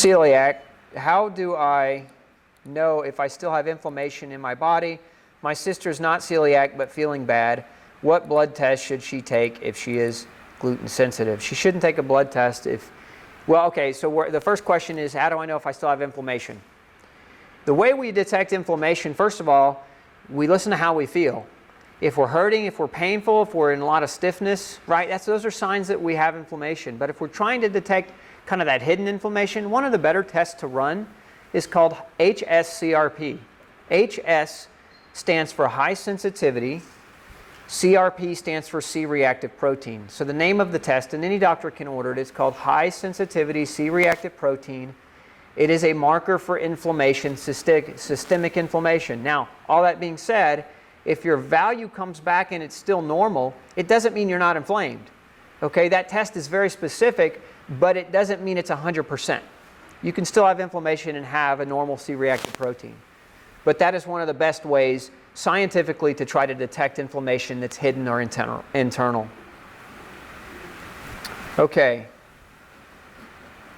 celiac. How do I know if I still have inflammation in my body? My sister's not celiac but feeling bad. What blood test should she take if she is gluten sensitive? She shouldn't take a blood test if, well, okay, so the first question is, how do I know if I still have inflammation? The way we detect inflammation, first of all, we listen to how we feel. If we're hurting, if we're painful, if we're in a lot of stiffness, right, those are signs that we have inflammation. But if we're trying to detect kind of that hidden inflammation, one of the better tests to run is called HSCRP. HS stands for high sensitivity. CRP stands for C-reactive protein. So the name of the test, and any doctor can order it, it's called high sensitivity C-reactive protein. It is a marker for inflammation, systemic inflammation. Now, all that being said, if your value comes back and it's still normal, it doesn't mean you're not inflamed. Okay, that test is very specific, but it doesn't mean it's 100%. You can still have inflammation and have a normal C-reactive protein. But that is one of the best ways scientifically to try to detect inflammation that's hidden or internal. Okay.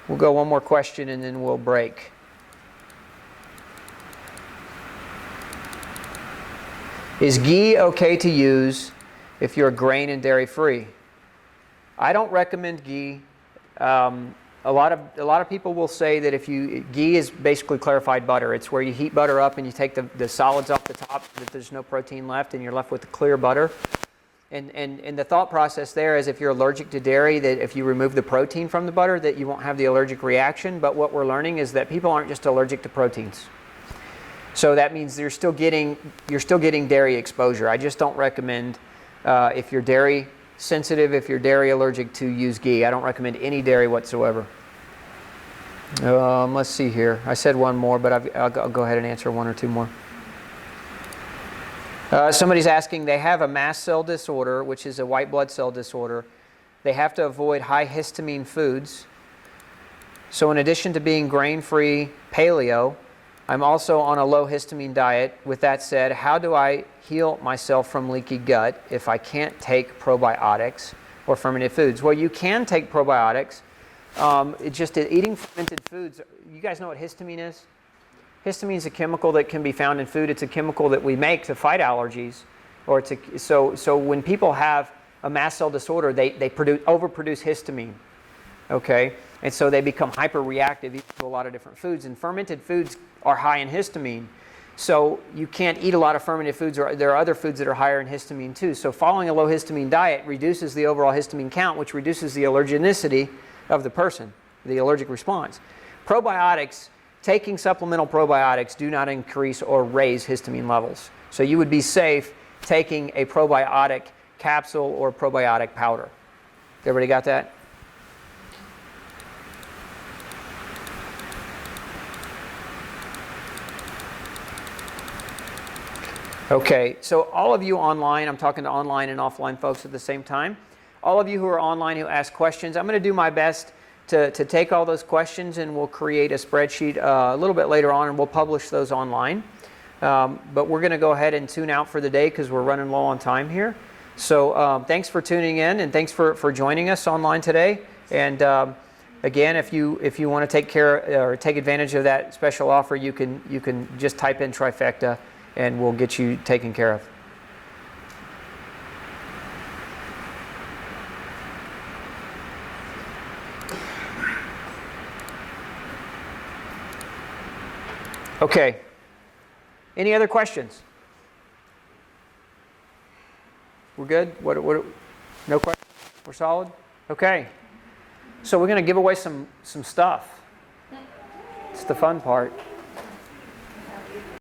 We'll go one more question and then we'll break. Is ghee okay to use if you're grain and dairy free? I don't recommend ghee. A lot of people will say that ghee is basically clarified butter. It's where you heat butter up and you take the solids off the top so that there's no protein left and you're left with the clear butter. And the thought process there is if you're allergic to dairy, that if you remove the protein from the butter, that you won't have the allergic reaction. But what we're learning is that people aren't just allergic to proteins. So that means you're still getting dairy exposure. I just don't recommend, if you're dairy sensitive, if you're dairy allergic, to use ghee. I don't recommend any dairy whatsoever. Let's see here. I said one more, but I'll go ahead and answer one or two more. Somebody's asking, they have a mast cell disorder, which is a white blood cell disorder. They have to avoid high histamine foods. So in addition to being grain-free paleo, I'm also on a low histamine diet. With that said, how do I heal myself from leaky gut if I can't take probiotics or fermented foods? Well, you can take probiotics. It's just that eating fermented foods, you guys know what histamine is? Histamine is a chemical that can be found in food. It's a chemical that we make to fight allergies. So when people have a mast cell disorder, they overproduce histamine. Okay? And so they become hyperreactive to a lot of different foods. And fermented foods are high in histamine. So you can't eat a lot of fermented foods, or there are other foods that are higher in histamine too. So following a low histamine diet reduces the overall histamine count, which reduces the allergenicity of the person, the allergic response. Probiotics, taking supplemental probiotics do not increase or raise histamine levels. So you would be safe taking a probiotic capsule or probiotic powder. Everybody got that? Okay, so all of you online, I'm talking to online and offline folks at the same time. All of you who are online who ask questions, I'm going to do my best to take all those questions, and we'll create a spreadsheet a little bit later on, and we'll publish those online. But we're going to go ahead and tune out for the day because we're running low on time here. So thanks for tuning in, and thanks for joining us online today. And again, if you want to take advantage of that special offer, you can just type in Trifecta, and we'll get you taken care of. Okay. Any other questions? We're good? No questions? We're solid? Okay. So we're going to give away some stuff. It's the fun part.